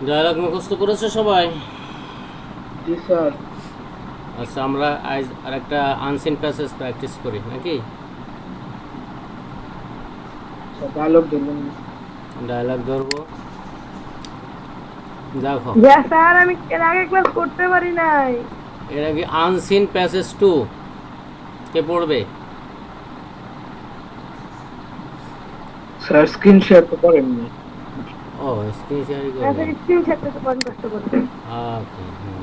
Dialogue মুখস্থ করেছো সবাই? জি স্যার। আচ্ছা, আমরা আজ আর একটা আনসিন প্যাসেজ প্র্যাকটিস করি নাকি? আচ্ছা, ডায়লগ ধরবেন না। ডায়ালগ ধরবো। দেখো, স্যার, আমি এর আগে ক্লাস করতে পারি নাই। এর আগে আনসিন প্যাসেজ টু কে পড়বে? স্যার স্ক্রিন শেয়ার তো করেননি। ও, স্ক্রিন শেয়ারই স্যার, করবেন। স্ক্রিন শেয়ার করতে পারেন কষ্ট করে। ওকে, হুম।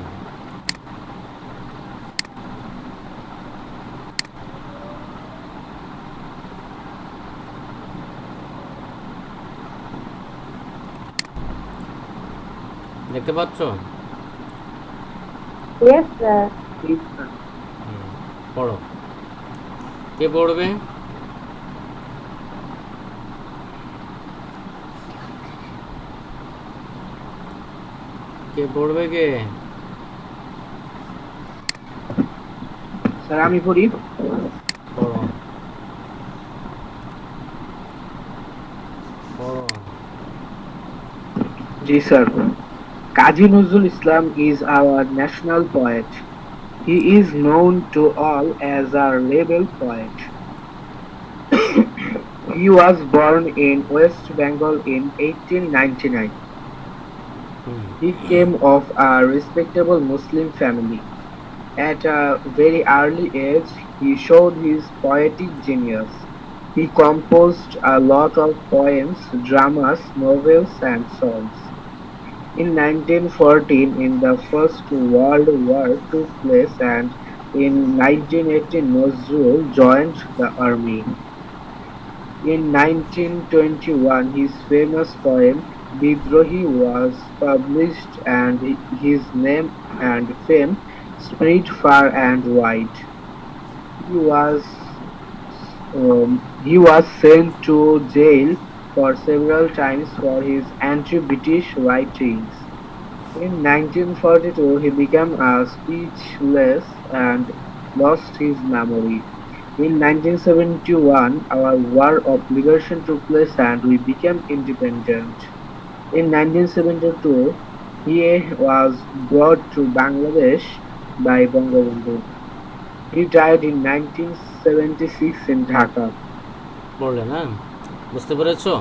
দেখতে পাচ্ছ? Yes sir. Please sir. হুম, পড়ো। কে পড়বে? কে পড়বে কে? স্যার আমি পড়ি। পড়ো, পড়ো। জি sir. Kazi Nazrul Islam is our national poet. He is known to all as a rebel poet. He was born in West Bengal in 1899. Hmm, He came of a respectable Muslim family. At a very early age, he showed his poetic genius. He composed a lot of poems, dramas, novels, and songs. In 1914, in the First World War took place, and in 1918, Nazrul joined the army. In 1921, his famous poem "Bidrohi" was published, and his name and fame spread far and wide. He was he was sent to jail for several times for his anti-British writings. In 1942, he became speechless and lost his memory. In 1971, our War of Liberation took place and we became independent. In 1972, he was brought to Bangladesh by Bangabandhu. He died in 1976 in Dhaka. পড়লে না? বুঝতে পেরেছো?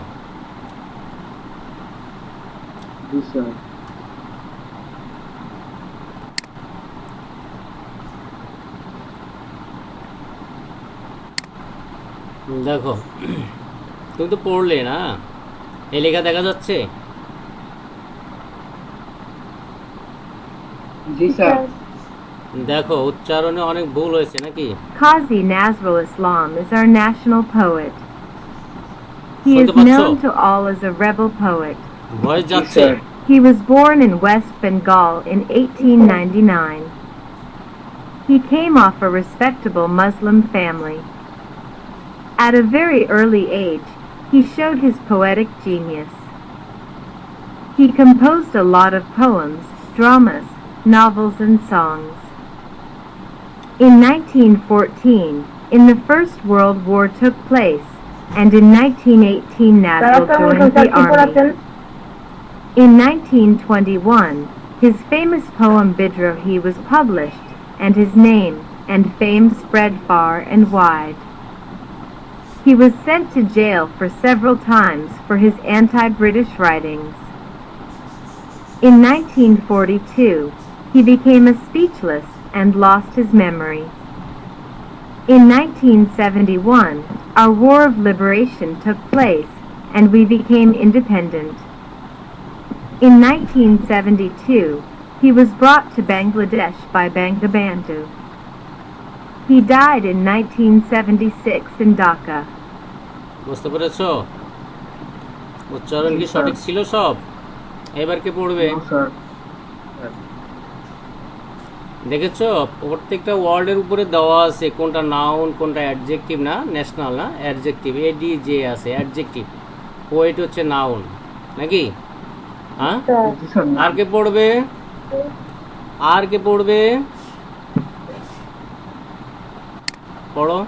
Yes, sir. দেখো, তুমি তো পড়লে না? এই লেখা দেখা যাচ্ছে? Yes, sir. দেখো, উচ্চারণে অনেক ভুল হয়েছে নাকি? Qazi Nazrul Islam is our national poet. He is শুনতে পাচ্ছ? known to all as a rebel poet. Voice Yes, যাচ্ছে? sir. He was born in West Bengal in 1899. He came off a respectable Muslim family. At a very early age, he showed his poetic genius. He composed a lot of poems, dramas, novels, and songs. In 1914, in the First World War took place, and in 1918 Nazrul joined the army. In 1921, his famous poem Bidrohi was published, and his name and fame spread far and wide. He was sent to jail for several times for his anti-British writings. In 1942, he became speechless and lost his memory. In 1971, our War of Liberation took place, and we became independent. In 1972, he was brought to Bangladesh by Bangabandhu. He died in 1976 in Dhaka. বুঝতে পেরেছো? উচ্চারণ কি Yes, sir. সঠিক ছিল সব? এবার কে পড়বে? No, sir. দেখেছো, প্রত্যেকটা ওয়ার্ডের উপরে দেওয়া আছে কোনটা নাউন কোনটা অ্যাডজেক্টিভ, না ন্যাশনাল না অ্যাডজেক্টিভ, এডি যে আছে অ্যাডজেক্টিভ, পোয়েট হচ্ছে নাউন নাকি? হ্যাঁ, Yes, sir. আর কে পড়বে? আর কে পড়বে? পড়ো।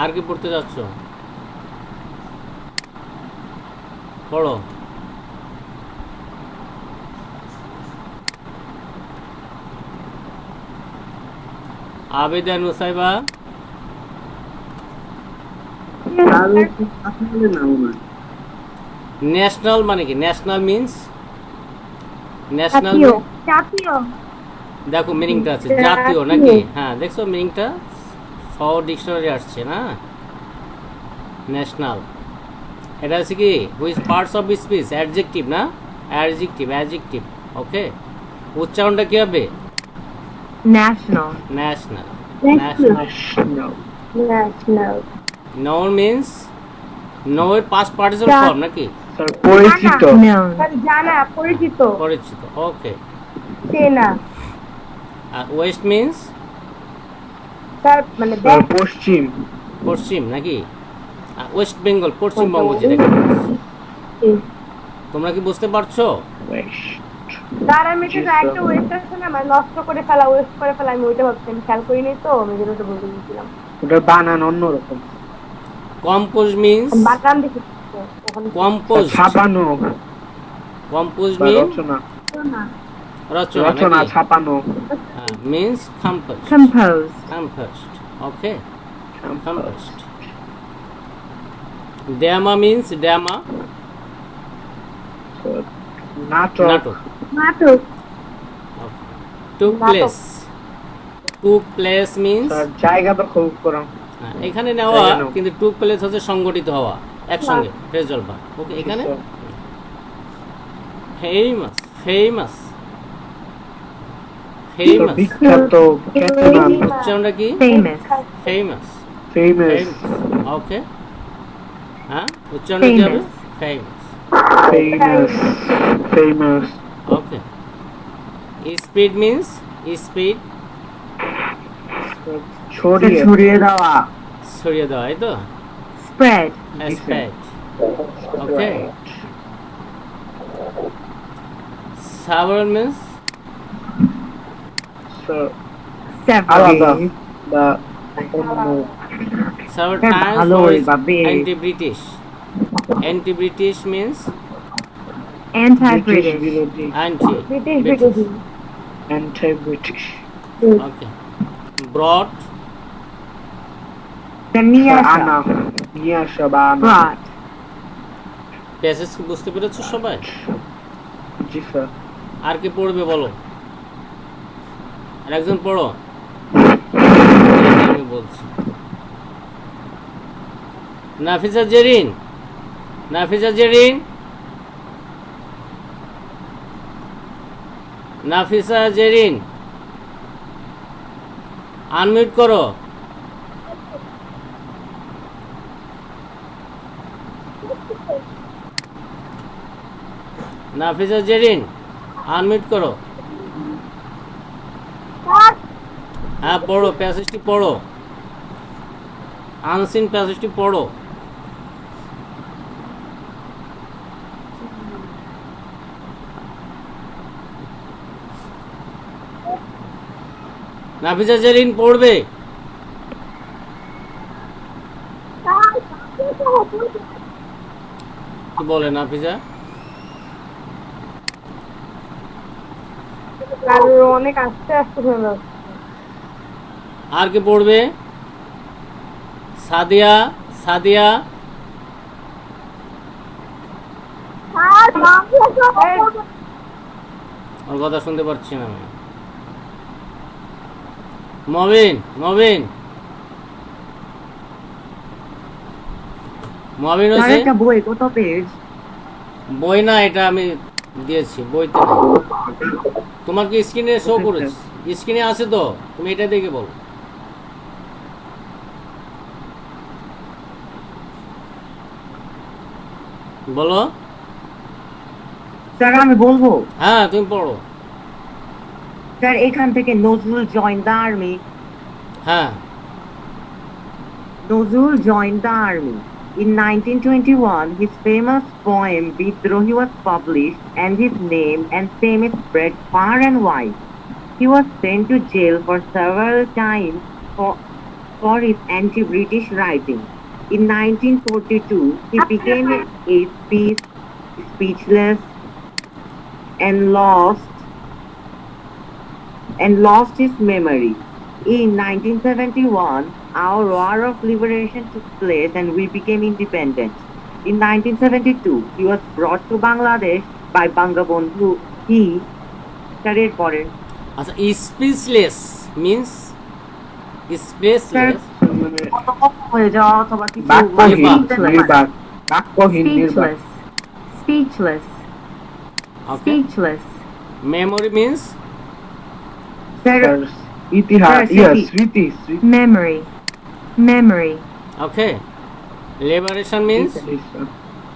আর কি পড়তে যাচ্ছ? পড়ো। আবেদা নুসাইবা। ন্যাশনাল মানে কি? ন্যাশনাল মিন্স ন্যাশনাল জাতীয় দেখো মিনিংটা আছে জাতীয় নাকি? হ্যাঁ দেখছো মিনিংটা সহ ডিকশনারি আসছে না। ন্যাশনাল এটা আছে কি which parts of speech adjective না অ্যাডজেক্টিভ অ্যাডজেক্টিভ ওকে। উচ্চারণটা কি হবে? national, national National. National. National noun means নোয়ের পাস্ট পার্টিসিপল ফর্ম নাকি? স্যার পরিচিত। known, জানা পরিচিত পরিচিত ওকে। চেনা আর ওয়েস্ট মিন্স তার মানে স্যার পশ্চিম। পশ্চিম নাকি? ওয়েস্ট বেঙ্গল পশ্চিমবঙ্গ যেটাকে বলছে। তোমরা কি বুঝতে পারছো? তার আমি তো একটা ওয়েস্ট আছে না মানে নষ্ট করে ফেলা ওয়েস্ট করে ফেলা আমি ওইটা ভাবছি আমি খেয়াল করিনি তো আমি যেটা বলতে গেছিলাম ওটা বানান অন্যরকম। কম্পোজ মিন্স বাগান দেখে ওখানে কম্পোজ ছাপানো কম্পোজ বা মিন রচনা। না রচনা রচনা নাকি? ছাপানো। মিন্স কম্পোজ composed, কম্পোজড ওকে কম্পোজড। ড্যামা মিন্স ড্যামা নাটক। নাটক নাটক took place took place means sir জায়গা দখল করা। এখানে নেওয়া জায়গা নাও। কিন্তু টুক প্লেস হচ্ছে সংগঠিত হওয়া একসঙ্গে রেজাল্ট বা ওকে। এখানে ফেমাস ফেমাস স্যার ফেমাস বিখ্যাত খ্যাতিমান। উচ্চারণটা কি? famous, famous famous okay. হ্যাঁ উচ্চারণটা কি হবে? famous, famous famous famous. Okay. Speed means speed ছড়িয়ে ছড়িয়ে দেওয়া। ছড়িয়ে দেওয়া এই তো spread, spread okay. Several means sir several, আলাদা বা অন্য। several হ্যাঁ, times ভালোই for ভাবে। anti-British. Anti-British means British anti-British, বিরোধী। anti-British. ব্রিটিশ বিরোধী অ্যান্টি ব্রিটিশ। Okay. Brought, আনা নিয়ে আসা বা আনা। brought, প্যাসেজ কি বুঝতে পেরেছো সবাই? জি স্যার। আর কি পড়বে বলো? আর একজন পড়ো। আমি বলছি। নাফিসা জেরিন, নাফিসা জেরিন, নাফিসা জেরিন, আনমিউট করো। নাফিসা জেরিন আনমিউট করো। হ্যাঁ পড়ো, প্যাসেজটি পড়ো, আনসিন প্যাসেজটি পড়ো। নাফিসা জেরিন পড়বে। কি বলে নাফিসা? অনেক আস্তে আস্তে হয়ে যাচ্ছে। আর কি পড়বে? সাদিয়া, সাদিয়া, ওর কথা শুনতে পাচ্ছি না আমি। মবিন, মবিন, মবিন হচ্ছে বই কত পেজ? বই না, এটা আমি দিয়েছি, বইতে না। তোমার কি স্ক্রিনে শো করেছে? স্ক্রিনে আছে তো, তুমি এটা দেখে বলো। বলো। স্যার আমি বলবো। হ্যাঁ তুমি পড়ো। স্যার এখান থেকে নজরুল জয়েন দ্য আর্মি। হ্যাঁ Nozul joined the army. In 1921, his famous poem Bidrohi was published and his name and fame spread far and wide. He was sent to jail for several times for his anti-British writing. In 1942, he became a peace speechless, and lost his memory. In 1971, our war of liberation took place and we became independent. In 1972, he was brought to Bangladesh by Bangabandhu. He studied foreign. আচ্ছা, speechless means spaceless. মানে হয়ে যাওয়া অথবা কিছু বাক্যহীন, বাক্য- নির্বাক, বাক্যহীন, নির্বাক। Speechless. Speechless. ওকে, Speechless. Memory means Sir, ইতিহাস, স্মৃতি। স্মৃতি, স্মৃতি। Memory. Memory. ওকে, লিবারেশন মিন্স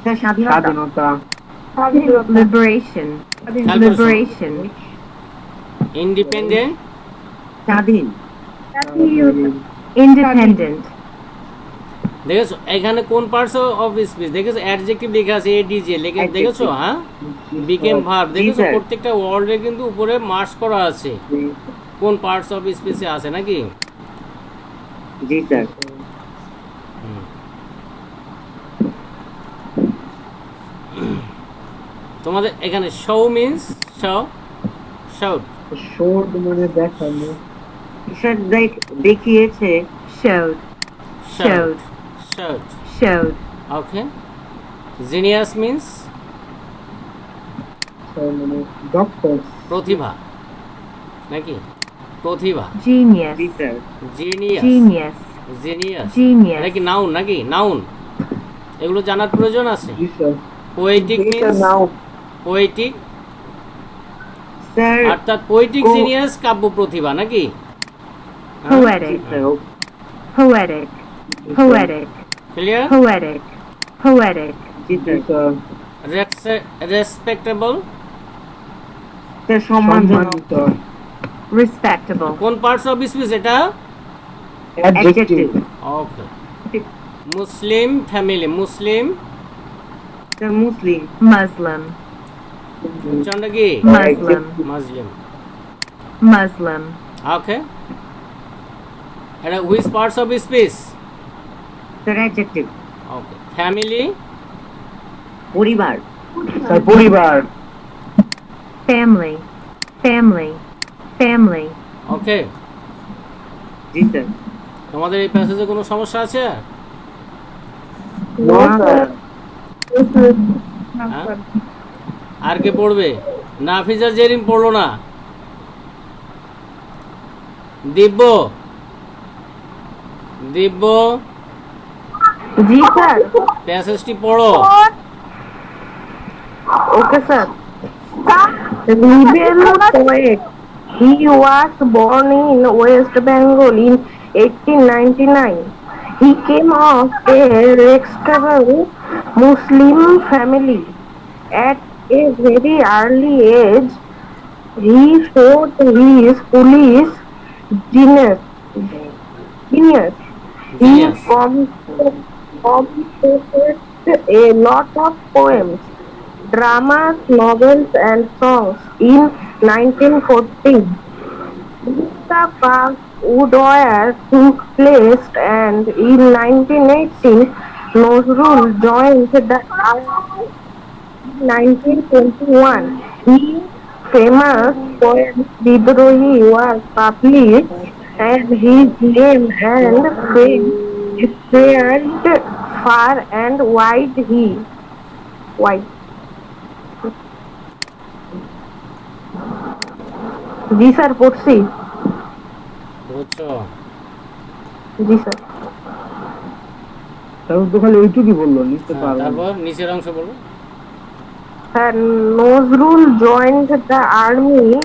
sir, স্বাধীনতা। স্বাধীনতা, Liberation. Liberation. ইন্ডিপেন্ডেন্ট, স্বাধীন। Independent. দেখেছো এখানে কোন পার্টস অফ স্পিচ দেখেছো, অ্যাডজেক্টিভ লেখা আছে এডিজে লেখা, দেখেছো? হ্যাঁ, বিকেম ভার্ব দেখেছো, sir. প্রত্যেকটা ওয়ার্ডে কিন্তু উপরে মার্কস করা আছে কোন পার্টস অফ স্পিচে আছে নাকি। জি স্যার। তোমাদের এখানে শো মিন্স শাউট, শোড মানে দেখানো, স্যার দেখিয়েছে। Showed. Showed, showed. Showed. Okay, genius means মানে ডক্টর, প্রতিভা নাকি, প্রতিভা। Genius. জি sir. Genius, Genius. Genius Genius. নাকি নাউন, নাকি নাউন, এগুলো জানার প্রয়োজন আছে। জি স্যার। পোয়েটিক জি sir, means now poetic, sir অর্থাৎ পোয়েটিক জিনিয়াস কাব্য প্রতিভা নাকি। Poetic. Poetic. Poetic. Clear. Poetic. Poetic. জি জি স্যার। স্যার। রেসপেক্টেবল, স্যার সম্মানজনক। সম্মানিত, Respectable. কোন পার্টস অফ স্পিচ এটা। অ্যাডজেক্টিভ, ওকে, মুসলিম ফ্যামিলি, মুসলিম স্যার মুসলিম। Muslim. উচ্চারণটা কি Muslim. মুসলিম। Muslim. ওকে, এটা which parts of speech. Sir adjective. Okay, family, পরিবার। স্যার পরিবার, Family. Family. Family. ওকে। জি স্যার। তোমাদের এই প্যাসেজে কোনো সমস্যা আছে? নো স্যার, হ্যাঁ? আর কে পড়বে? নাফিজা জেরিন পড়লো না। দিব্য, দিব্য জি স্যার। প্যাসেজটি পড়ো। Okay, sir. Rebel poet. He was born in West Bengal in 1899. He came of a respectable Muslim family. At a very early age, he showed his police genius. Genius. He Genius. composed a lot of poems, dramas, novels, and songs. In 1914, the Park Woodwire took place, and in 1918, Nazrul joined the army. In 1921, his famous poem Bidrohi was published, and his name and fame spread far and wide. G sir পড়ছি। বুঝছো? জি sir. তারপর তো খালি ওইটুকুই বললো, নিতে হ্যাঁ, পারবো না। তারপর নিচের অংশ বলো। Sir Nazrul joined the army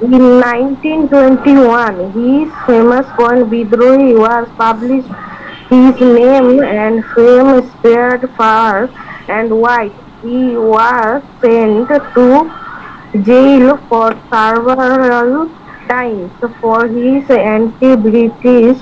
in 1921. His famous poem Bidrohi was published. His name and fame spread far and wide. He was sent to jail for several times for his anti-British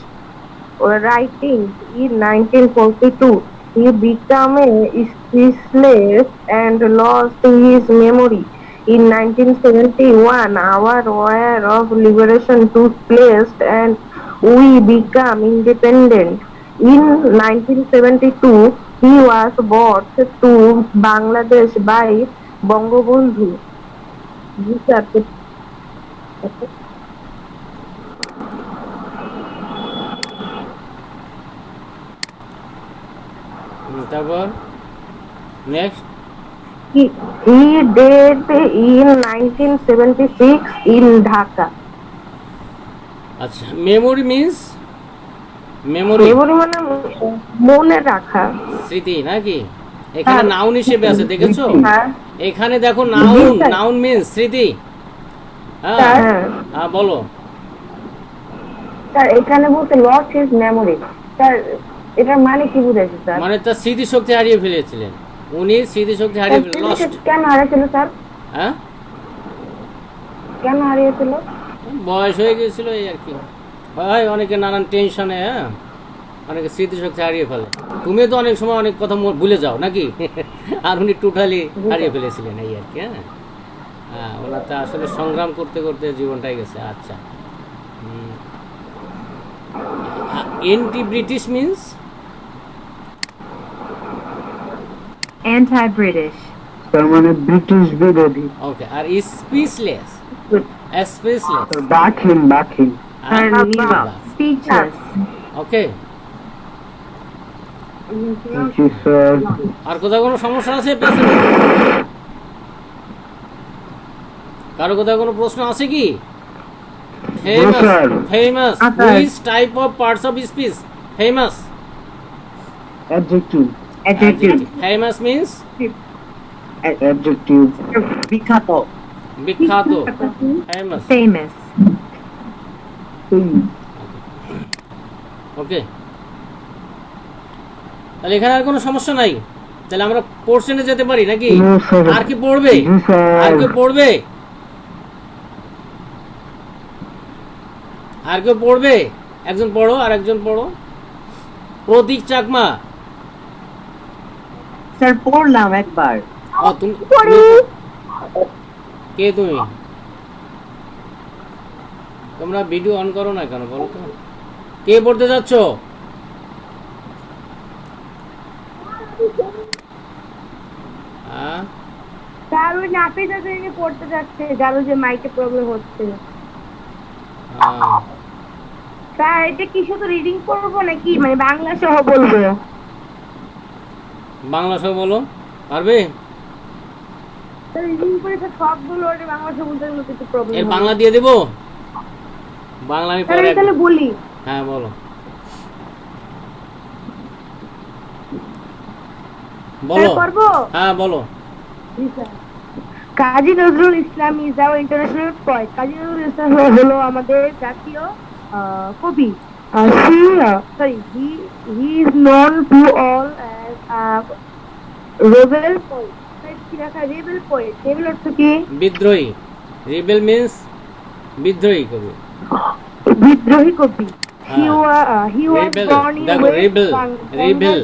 writings. In 1942, he became speechless and lost his memory. In 1971, our war of liberation took place and we became independent. In 1972, He was brought to Bangladesh by Bangabandhu. জি sir. তারপর next He died in 1976 in Dhaka. আচ্ছা memory means memory memory মানে মনে রাখা। স্মৃতি নাকি এখানে noun হিসেবে আছে দেখেছো হ্যাঁ এখানে দেখো নাউন নাউন মিন্স স্মৃতি হ্যাঁ স্যার হ্যাঁ বলো স্যার এখানে বলতে লস হিজ মেমোরি স্যার এটার মানে কি বুঝাইছে স্যার? মানে তার স্মৃতিশক্তি হারিয়ে ফেলেছিলেন উনি স্মৃতিশক্তি হারিয়ে ফেলে লস্ট কেন হারিয়েছিল স্যার? হ্যাঁ কেন হারিয়েছিল? বয়স হয়ে গিয়েছিল এই আর কি হয় অনেকে নানান টেনশনে হ্যাঁ অনেকে স্মৃতিশক্তি হারিয়ে ফেলে তুমি তো অনেক সময় অনেক কথা ভুলে যাও নাকি আর উনি টোটালি হারিয়ে ফেলেছিলেন এই আর কি হ্যাঁ হ্যাঁ ওনার তো আসলে সংগ্রাম করতে করতে জীবনটাই গেছে আচ্ছা এন্টি ব্রিটিশ মিন্স Anti-British. তার মানে ব্রিটিশ বিরোধী। ওকে আর স্পিচলেস স্পিচলেস বাকিন বাকিন। Speechless. ওকে জি স্যার। আর কোথাও কোনো সমস্যা আছে পেছনে কারো কোথাও কোনো প্রশ্ন আছে কি ফেমাস sir. ফেমাস আচ্ছা। Which type of parts of speech famous adjective. Adjective. Famous means adjective. বিখ্যাত। বিখ্যাত ফেমাস Famous. ওকে তাহলে এখানে আর কোনো সমস্যা নাই তাহলে আমরা পোর্শনে যেতে পারি নাকি No, sir. আর কি পড়বে জি, স্যার। আর কি পড়বে আর কেউ পড়বে একজন পড়ো আর একজন পড়ো প্রতীক চাকমা স্যার পড়লাম একবার। ও তুমি কে তুমি তোমরা ভিডিও অন করো না কেন বলো তো কে পড়তে যাচ্ছ হ্যাঁ স্যার ওই নাফিস হাসানি পড়তে যাচ্ছে যার ওই যে মাইকে প্রবলেম হচ্ছে। হ্যাঁ স্যার এটা কি শুধু রিডিং করবো নাকি মানে বাংলা সহ বলবো? বাংলা সব বলো পারবে স্যার রিডিং করে স্যার সবগুলো ওটা বাংলা সহ বলতে গেলে একটু প্রবলেম এর বাংলা দিয়ে দেবো বাংলা আমি স্যার পরে আমি তাহলে বলি। হ্যাঁ বলো বলো স্যার করবো? হ্যাঁ বলো Kazi Nazrul Islam is our international poet. Kazi Nazrul Islam হলো আমাদের জাতীয় কবি। He is known to all as rebel poet. কি রাখা rebel poet? rebel অর্থ কি? বিদ্রোহী রিবেল মিন্স বিদ্রোহী কবি বিদ্রোহী কবি। He হ্যাঁ was রিবেল born in দেখো West রিবেল Bengal. রিবেল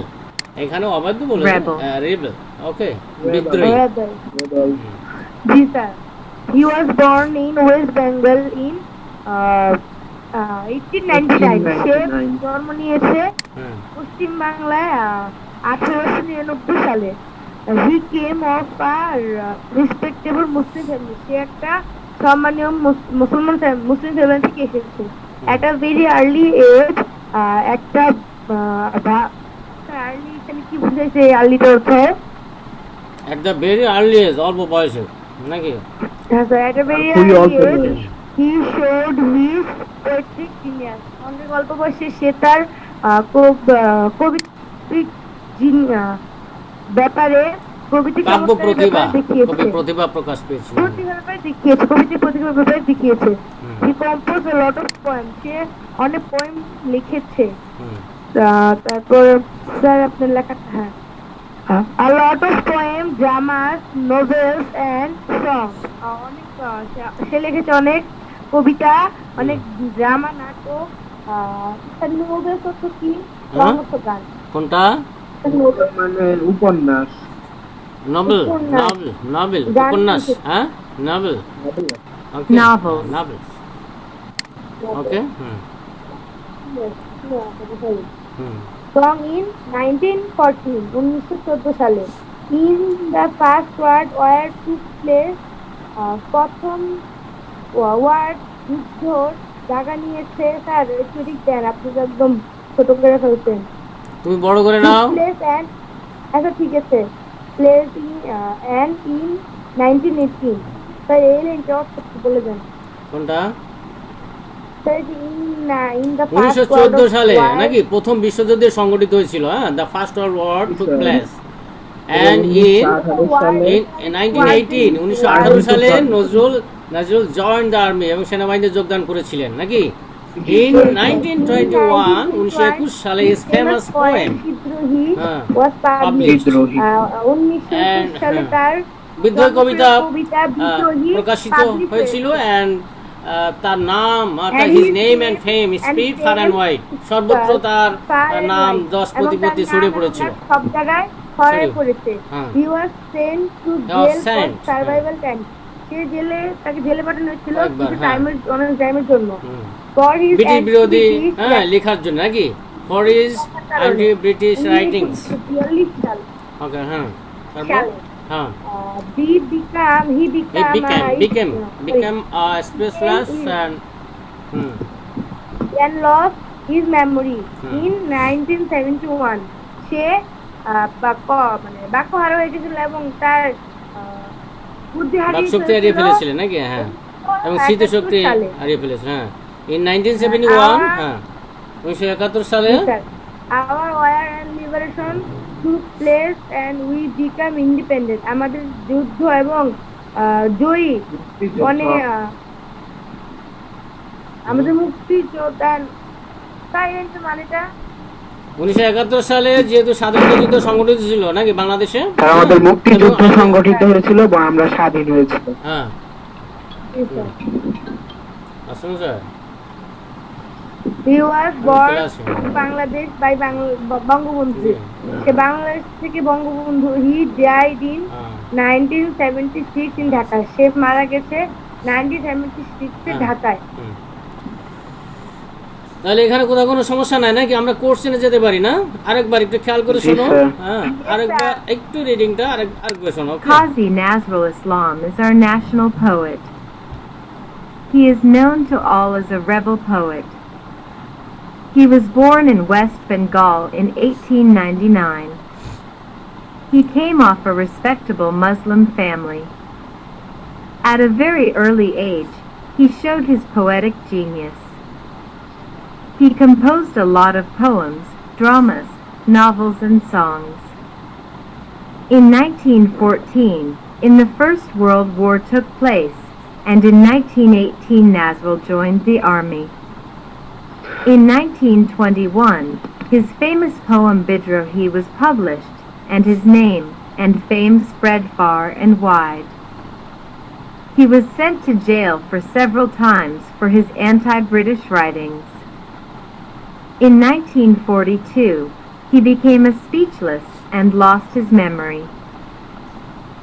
এখানে অবাধ্য বলেছে Rebel. রিবেল ওকে বিদ্রোহী Rebel. G sir. He was born in West Bengal in 1899. সে জন্ম নিয়েছে হুম পশ্চিম বাংলায় 1899 সালে। He came of a respectable Muslim family. সে একটা সম্মানীয় মুসলমান মুসলিম ফ্যামিলি থেকে এসেছে। At a very early age একটা আর্লি এখানে কি বুঝাইছে আর্লিটা অর্থ? At the very early age অল্প বয়সে নাকি হ্যাঁ স্যার at a very খুবই early অল্প age বয়স। he showed his poetic genius. অনেক অল্প বয়সে সে তার কবিত্রিক ব্যাপারে কবিত্রিক কাব্য চমৎকারের প্রতিভা ব্যাপারে দেখিয়েছে। কবি প্রতিভা প্রকাশ পেয়েছে প্রতিভার ব্যাপারে দেখিয়েছে, কবিত্রিক প্রতিভার ব্যাপারে দেখিয়েছে। হুম। He composed a lot of poems. সে অনেক পোয়েম লিখেছে। হুম তারপর স্যার আপনার লেখাটা হ্যাঁ a lot of poems, dramas, novels and songs. অনেক সে লিখেছে অনেক কবিতা, অনেক ড্রামা, নাটক, নোবেলস অর্থ কি? হ্যাঁ? গান। কোনটা মানে উপন্যাস। নভেল উপন্যাস। নভেল নভেল গান উপন্যাস লিখেছে। হ্যাঁ novel okay Novel. Novel okay hmm hmm song in 1914 সালে in the first world war took place প্রথম ওয়ার্ড যুদ্ধ জায়গা নিয়েছে স্যার একটু ঠিক দেন আপনি তো একদম ছোট করে ফেলছেন তুমি বড় করে নাও। প্লেস এন্ড আচ্ছা ঠিক আছে place in and in 1918 sir এই লাইনটা বলে দেন কোনটা? স্যার ইন দ্য 1914 সালে নাকি প্রথম বিশ্বযুদ্ধ সংগঠিত হয়েছিল। হ্যাঁ, the first world war took place and in 1918 1918 সালে নজরুল জয়েন দ্য আর্মি এবং সেনাবাহিনীতে যোগদান করেছিলেন নাকি। ইন 1921 1921 সালে হিজ ফেমাস পোয়েম বিদ্রোহী হ্যাঁ was published বিদ্রোহী। 1921 সালে And তার বিদ্রোহী কবিতা বিদ্রোহী প্রকাশিত published হয়েছিল এন্ড তার নাম And his his name and fame and spread far and wide, সর্বত্র তার far and নাম wide. দশ এবং প্রতিপত্তি তার ছড়িয়ে নাম পড়েছিল। আমরা সব জায়গায় ছড়িয়ে ছড়িয়ে। পড়েছে হ্যাঁ। he was sent to He was jail for sent, survival time সে তাকে জেলে পাঠানো হয়েছিল একবার, কিছু হ্যাঁ। অনেক টাইমের জন্য হুম। for his ব্রিটিশ বিরোধী activities হ্যাঁ লেখার জন্য নাকি, for his anti British writings. 1942 সালে ওকে হ্যাঁ তারপর সালে হ্যাঁ he became a specialist and and lost his memory Hmm. in 1971 সে বাক্য হারা হয়ে গেছিল এবং তার বুদ্ধি হারিয়ে বাকশক্তি হারিয়ে ফেলেছিলেন নাকি। হ্যাঁ এবং স্মৃতিশক্তি হারিয়ে ফেলেছেন। হ্যাঁ ইন 1971 হ্যাঁ 1971 সালে our war and liberation took place and we become independent আমাদের যুদ্ধ এবং জয়ী মানে আমাদের মুক্তি যোদ্ধা তাই এর মানেটা 1971 সালে যেহেতু স্বাধীনতা যুদ্ধ সংগঠিত ছিল নাকি বাংলাদেশে, তার আমাদের মুক্তিযুদ্ধ এবং- সংগঠিত হয়েছিল বা আমরা স্বাধীন হয়েছিল। হ্যাঁ আসুন sir he was born Class. in Bangladesh by Bangabandhu সে বাংলাদেশ থেকে বঙ্গবন্ধু he died in হ্যাঁ 1976 in ঢাকা সে মারা গেছে 1976 এ হ্যাঁ। ঢাকায় হুম। তাহলে এখানে কোথাও কোনো সমস্যা নাই নাকি, আমরা কোশ্চেনে যেতে পারি না। আরেকবার একটু খেয়াল করে জি, শোনো। স্যার। হ্যাঁ আরেকবার একটু রিডিংটা আরেকবার শোনো। okay? Qazi Nazrul Islam is our national poet. He is known to all as a rebel poet. He was born in West Bengal in 1899. He came off a respectable Muslim family. At a very early age, he showed his poetic genius. He composed a lot of poems, dramas, novels, and songs. In 1914, in the First World War took place, and in 1918 Nazrul joined the army. In 1921, his famous poem Bidrohi was published, and his name and fame spread far and wide. He was sent to jail for several times for his anti-British writings. In 1942, he became a speechless and lost his memory.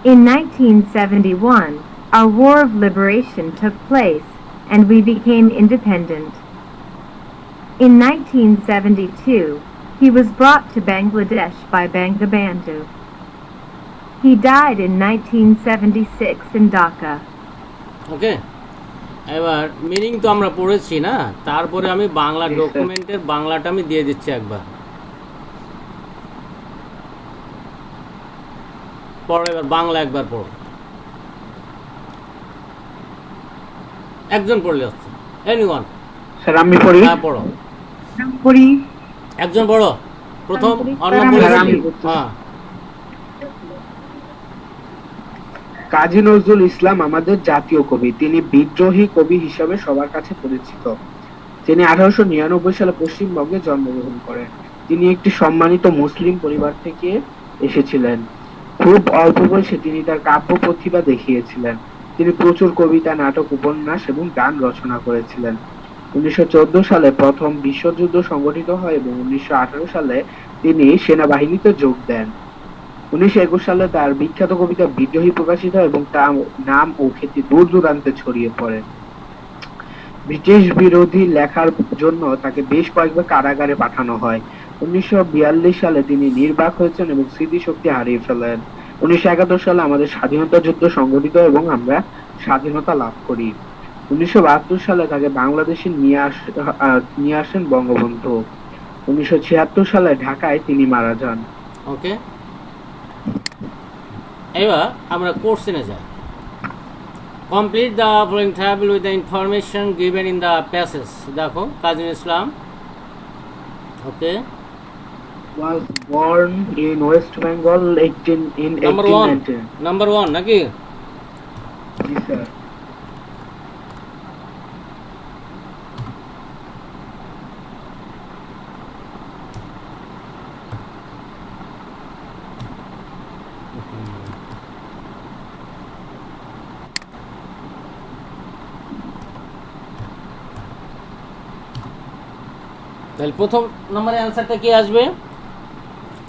In 1971, our War of Liberation took place, and we became independent. In 1972, he was brought to Bangladesh by Bangabandhu. He died in 1976 in Dhaka. ওকে এবার meaning তো আমরা পড়েছি না, তারপরে আমি Bangla Yes, sir. ডকুমেন্টের বাংলাটা আমি দিয়ে দিচ্ছি একবার। পড়ো এবার বাংলা একবার পড়ো, একজন পড়লে হচ্ছে। এনিওয়ান স্যার আমি পড়ি। হ্যাঁ পড়ো, পড়ি। একজন পড়ো প্রথম। আমি পড়ি। অন্য স্যার, পড়েছি আমি পড়ছি। হ্যাঁ কাজী নজরুল ইসলাম আমাদের জাতীয় কবি। তিনি বিদ্রোহী কবি হিসাবে সবার কাছে পরিচিত। তিনি 1899 সালে পশ্চিমবঙ্গে জন্মগ্রহণ করেন। তিনি একটি সম্মানিত মুসলিম পরিবার থেকে এসেছিলেন। খুব অল্প বয়সে তিনি তার কাব্য প্রতিভা দেখিয়েছিলেন। তিনি প্রচুর কবিতা, নাটক, উপন্যাস এবং গান রচনা করেছিলেন। 1914 সালে প্রথম বিশ্বযুদ্ধ সংগঠিত হয় এবং 1918 সালে তিনি সেনাবাহিনীতে যোগ দেন। 1921 সালে তার বিখ্যাত কবিতা বিদ্রোহী প্রকাশিত হয় এবং তার নাম ও খ্যাতি দূর দূরান্তে ছড়িয়ে পড়ে। ব্রিটিশ বিরোধী লেখার জন্য তাকে বেশ কয়েকবার কারাগারে পাঠানো হয়। 1942 সালে তিনি নির্বাক হয়েছেন এবং স্মৃতিশক্তি হারিয়ে ফেলেন। 1971 সালে আমাদের স্বাধীনতা যুদ্ধ সংগঠিত এবং আমরা স্বাধীনতা লাভ করি। 1972 সালে তাকে বাংলাদেশে নিয়ে আসেন বঙ্গবন্ধু। 1976 সালে ঢাকায় তিনি মারা যান। ওকে, এবার আমরা কোশ্চেনে যাই। Complete the following travel with the information given in the passage. দেখো, কাজী ইসলাম ওকে Was born in West Bengal in number 1819. Number 1 নাকি? জি স্যার। তাহলে প্রথম নম্বরের অ্যান্সারটা কি আসবে?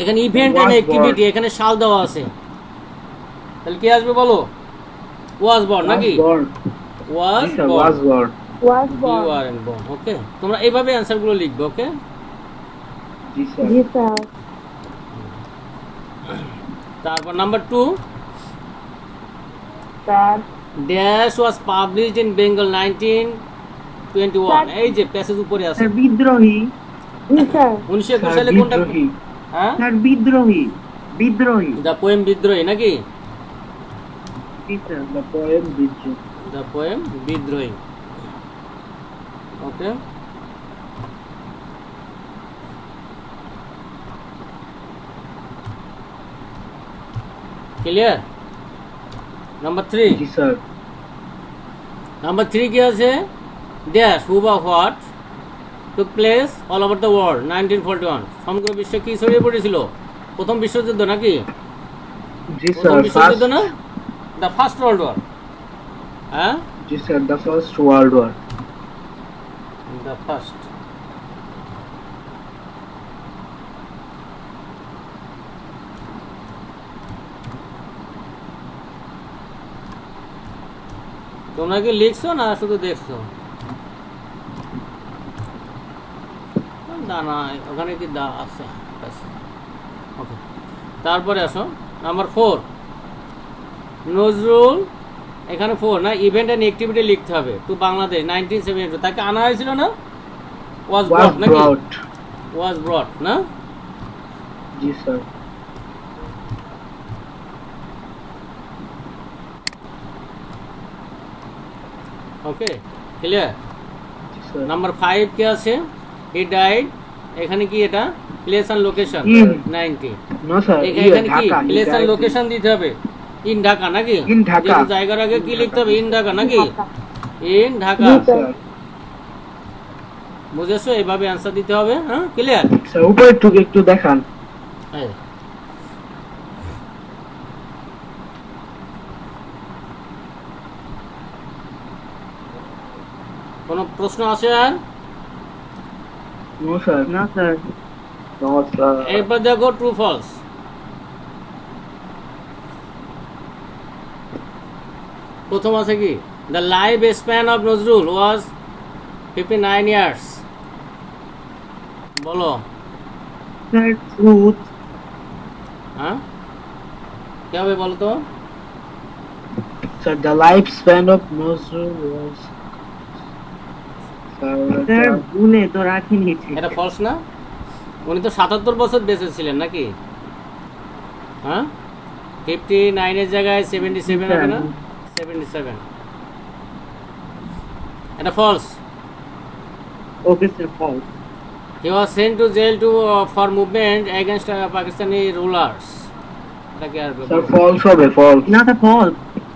এখানে ইভেন্ট এন্ড Was অ্যাক্টিভিটি, এখানে সাল দেওয়া আছে, তাহলে কি আসবে বলো? ওয়াজ বর্ন নাকি? ওয়াজ জি sir, born, was born. was born. You are and born. Okay, তোমরা এইভাবে অ্যান্সারগুলো লিখবে। ওকে, জি স্যার। জি স্যার। তারপর number 2, sir dash was published in Bengal 1921। এই যে প্যাসেজ উপরে আছে। স্যার বিদ্রোহী, জি স্যার। 1921 সালে স্যার, কোনটা? বিদ্রোহী। হ্যাঁ, স্যার বিদ্রোহী, বিদ্রোহী। দ্য পোয়েম বিদ্রোহী নাকি? জি sir. The poem Bijju. The poem Bidrohi. Okay, clear? Number 3, জি স্যার। নাম্বার 3 কি আছে? ড্যাশ হু বা what took place all over the world 1941। সমগ্র বিশ্বে কি ছড়িয়ে পড়েছিল? প্রথম বিশ্বযুদ্ধ নাকি? জি প্রথম স্যার, বিশ্বযুদ্ধ first. না, দ্য ফার্স্ট ওয়ার্ল্ড ওয়ার। হ্যাঁ, জি sir, the first world war. The first. তোমরা কি লিখছো না শুধু দেখছো? না না, ওখানে কি দা আছে? ওকে, তারপরে আসো নাম্বার 4, নজরুল, এখানে 4 না, ইভেন্ট অ্যান্ড অ্যাক্টিভিটি লিখতে হবে। টু বাংলাদেশ 1972, তাকে আনা হয়েছিল না? ওয়াজ Was ব্রট নাকি? brought. ওয়াজ ব্রট না? জি স্যার। ওকে, ক্লিয়ার? জি স্যার। নাম্বার 5 কি আছে? হি ডাইড, এখানে কি এটা? Place and location In. 90। No sir, এখানে কি Dhaka. প্লেস অ্যান্ড লোকেশন দিতে হবে? ইন ঢাকা নাকি? In Dhaka. যেহেতু জায়গার আগে কি লিখতে হবে? ইন ঢাকা নাকি? ইন ঢাকা। জি স্যার। বুঝেছো? এভাবে অ্যান্সার দিতে হবে। হ্যাঁ, ক্লিয়ার? স্যার, উপরে একটু দেখান। কোনো প্রশ্ন আছে আর? No sir. না স্যার। No sir. এরপর দেখো ট্রু ফলস। প্রথম আছে কি? The life span of Nazrul was 59 years. বলো। Sir truth. হ্যাঁ, কি হবে বলো তো? Sir, the lifespan of Nozrul was. Sir ভুলে তো রাখিনি। এটা ফলস না? উনি তো 77 বছর বেঁচে ছিলেন নাকি? হ্যাঁ, 59 এর জায়গায় 77 হবে না? 77। এটা false. Okay sir false. He was sent to jail for movement against Pakistani rulers. এটা কি আর Sir, false হবে, false. না স্যার ফলস,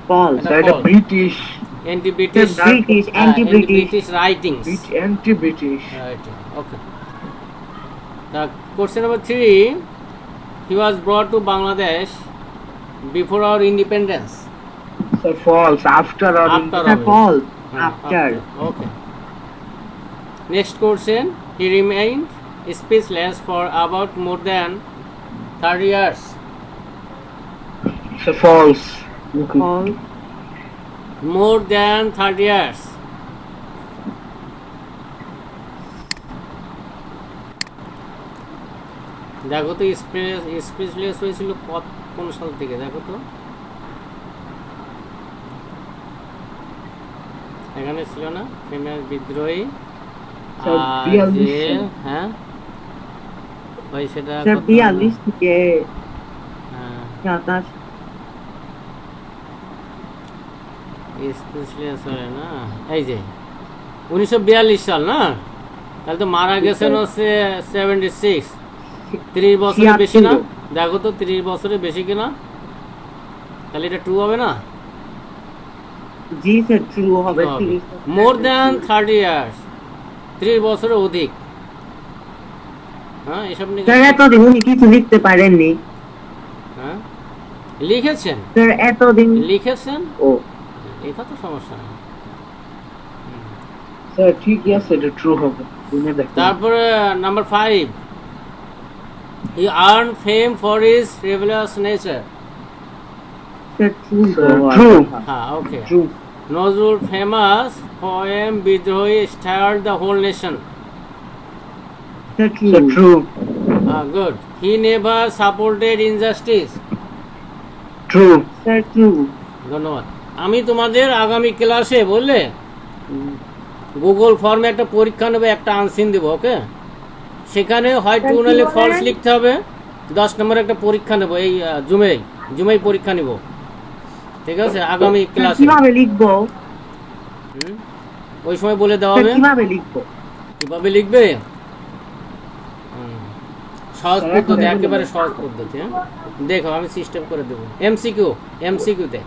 ফলস। এটা Sir, এটা false. British. Anti-British, British, anti-British. British writings. Anti-British. Writing. Okay. The question number 3. He was brought to Bangladesh before our independence. Sir, false. After or in. After. Sir false, Ah, after. Okay. Next question. He remained speechless for about more than 30 years. Sir, false. False. More than 30 years. দেখো তো specialist হয়েছিল কোন সাল থেকে দেখো তো, এখানে ছিল না ফেমাস বিদ্রোহী স্যার, আর 42 যে সাল। হ্যাঁ ভাই সেটা স্যার কত 42 থেকে হ্যাঁ 27। স্পেশালিস্ট হয় না, এই যে 1942 সাল না, তাহলে তো মারা গেছেন হচ্ছে 76, 30 বছরের বেশি না, দেখো তো 30 বছরের বেশি কিনা, তাহলে এটা ট্রু হবে না? জি স্যার, ট্রু হবে। 30 মোর দ্যান 30 ইয়ার্স, 30 বছরের অধিক। হ্যাঁ এসব নিয়ে স্যার এতদিন উনি কিছু লিখতে পারেননি। হ্যাঁ লিখেছেন, স্যার এতদিন লিখেছেন, ও এটা তো সমস্যা না। স্যার ঠিকই আছে, এটা ট্রু হবে। শুনে দেখুন। তারপরে number 5, he earn fame for his rebellious nature. Sir true. True. হ্যাঁ okay. True. Nazrul famous poem Bidrohi stirred the whole nation. Sir true. Sir true. Good. He never supported injustice. True. Sir true. ধন্যবাদ। আমি তোমাদের আগামী ক্লাসে বললে Google ফর্মে একটা পরীক্ষা নেবে, একটা আনসিন দেবো, ওকে? সেখানে হয় ট্রু নাহলে ফলস লিখতে হবে। 10 নম্বর একটা পরীক্ষা নেবো, এই জুমেই পরীক্ষা নিব, ঠিক আছে? আগামী ক্লাসে কিভাবে লিখবো? ওই সময় বলে দেওয়া স্যার হবে কিভাবে লিখবো? কিভাবে লিখবে। সহজ পদ্ধতি, একেবারে সহজ পদ্ধতি। হ্যাঁ দেখো আমি সিস্টেম করে দেবো। এমসিকিউতে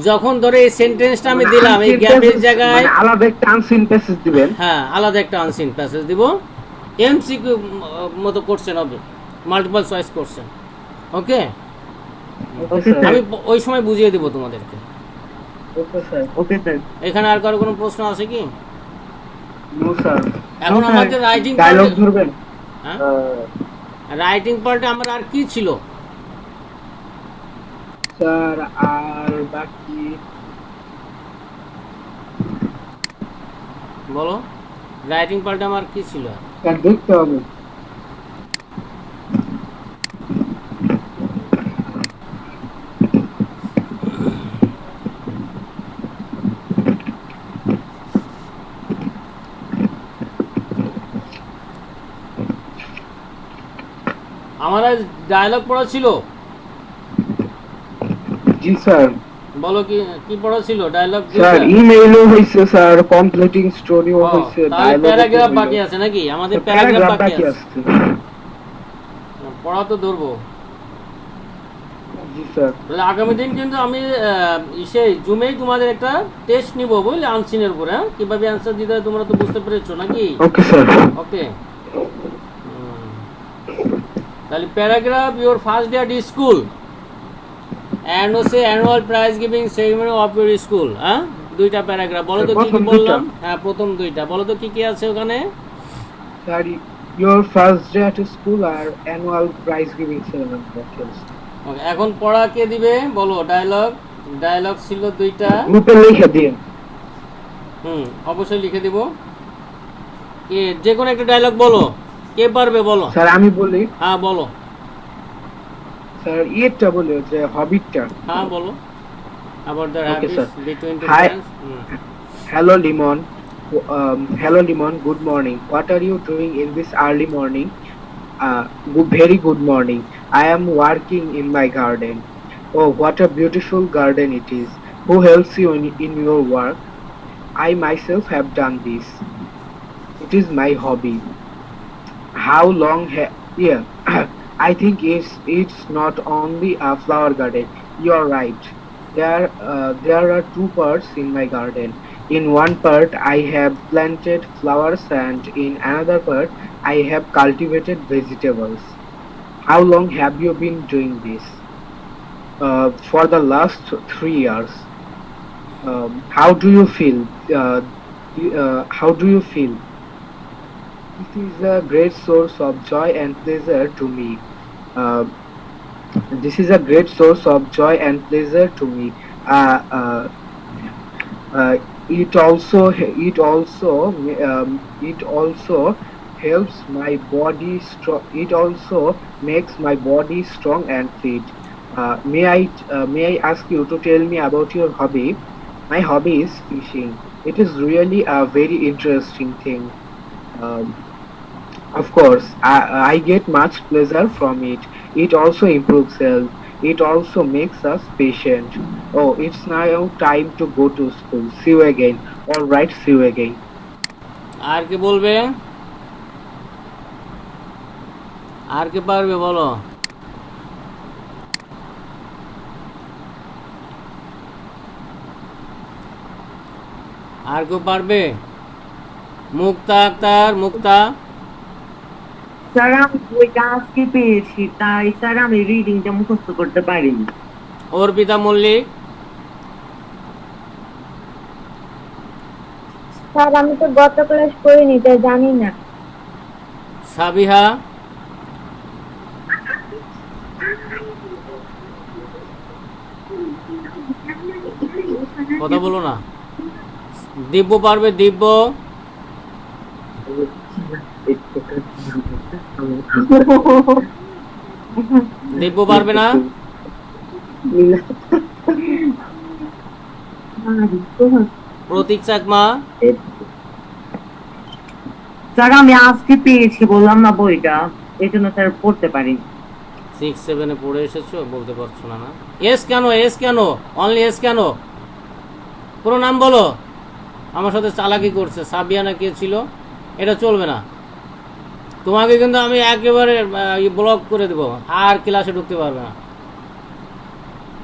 যখন ধরে এই সেন্টেন্সটা আমি দিলাম, এই গ্যাপের জায়গায় মানে আলাদা একটা আনসিন প্যাসেজ দিবেন। হ্যাঁ আলাদা একটা আনসিন প্যাসেজ দিব। এমসিকিউ মতো কোশ্চেন হবে, multiple choice question, okay? Okay sir. আমি ওই সময় বুঝিয়ে দেবো তোমাদেরকে। Okay sir. Okay sir. এখানে আর কারো কোনো প্রশ্ন আছে কি? No sir. এখন আমাদের রাইটিং ডায়লগ ধরবেন। হ্যাঁ রাইটিং পার্টে আমার আর কি ছিল? স্যার আর বাকি বলো, রাইটিং পার্টে আমার কি ছিল? স্যার দেখতে হবে। আমার আজ ডায়লগ পড়া ছিল। জি স্যার। বলো কি কি পড়া ছিল? ডায়লগ স্যার ইমেইলও হইছে স্যার, কমপ্লিটিং স্টোরিও হইছে, তাহলে প্যারাগ্রাফ বাকি আছে নাকি? আমাদের প্যারাগ্রাফ বাকি আছে, পড়া তো ধরবো। জি স্যার। তাহলে আগামী দিন কিন্তু আমি সেই জুমেই তোমাদের একটা টেস্ট নিব, বুঝলে, আনসিনের উপরে। হ্যাঁ কিভাবে অ্যান্সার দিতে হয় তোমরা তো বুঝতে পেরেছো নাকি? Okay sir. ওকে। তাহলে paragraph, your first day at school and হচ্ছে annual prize giving ceremony of your school. হ্যাঁ দুইটা প্যারাগ্রাফ বলো তো কি কি বললাম? হ্যাঁ প্রথম দুইটা বলো তো কি কি আছে ওখানে? Sir your first day at school আর annual prize giving ceremony. Okay এখন পড়া কে দিবে বলো? ডায়লগ ছিল দুইটা, গ্রুপে লিখে দিন। অবশ্যই লিখে দিব। কে যে কোনো একটা ডায়লগ বলো, কে পারবে বলো? স্যার আমি বলি। হ্যাঁ বলো। স্যার এটা বলি যে হবিটটা। হ্যাঁ বলো। About the Okay, habits sir. between two Hi. friends. Hello Limon. Hello Limon, good morning. What are you doing in this early morning? Very good morning. I am working in my garden. Oh, what a beautiful garden it is. Who helps you in your work? I myself have done this. It is my hobby. How long yeah. I think it's not only a flower garden. You are right. There are two parts in my garden. In one part I have planted flowers and in another part I have cultivated vegetables. How long have you been doing this? For the last 3 years. How do you feel? How do you feel? It is a great source of joy and pleasure to me. Uh, this is a great source of joy and pleasure to me. It also helps my body strong. It also makes my body strong and fit. May I ask you to tell me about your hobby? My hobby is fishing. It is really a very interesting thing. Um, of course, I get much pleasure from it. It also improves health. It also makes us patient. Oh, it's now time to go to school. See you again. All right, see you again. আর কে বলবে? আর কে পারবে বলো? আর কেউ পারবে? মুক্তা আক্তার, মুক্তা। Sir আমি বইটা আজকে পেয়েছি, তাই স্যার আমি রিডিংটা মুখস্থ করতে পারিনি। অর্পিতা মল্লিক। স্যার আমি তো গত ক্লাস করিনি তাই জানি না। সাবিহা। কথা বলো না। দিব্য পারবে? দিব্য। দিব্য পারবে না? প্রতীক চাকমা। স্যার আমি আজকে পেয়েছি, বললাম না বইটা, এই জন্য স্যার পড়তে পারিনি। 6-7 পড়ে এসেছো, বলতে পারছো না? না এস কেন? এস কেন? অনলি এস কেন? পুরো নাম বলো। আমার সাথে চালাকি করছে। সাবিয়ানা কে ছিল? এটা চলবে না। তোমাকে কিন্তু আমি একেবারে ব্লক করে দেবো, আর ক্লাসে ঢুকতে পারবে না।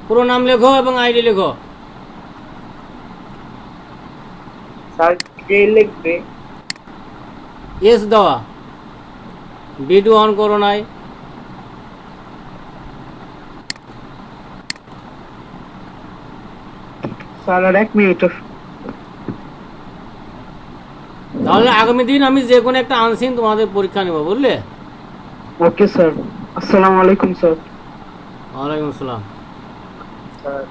পুরো নাম লেখো এবং আইডি লেখো। স্যার কে লিখবে? এস দেওয়া। ভিডিও অন করো নাই? স্যার আর 1 মিনিট। তাহলে আগামী দিন আমি যে কোনো একটা আনসিন তোমাদের পরীক্ষা নেব, বুঝলে? Okay sir. আসসালামু আলাইকুম স্যার। ওয়ালাইকুম আসসালাম। স্যার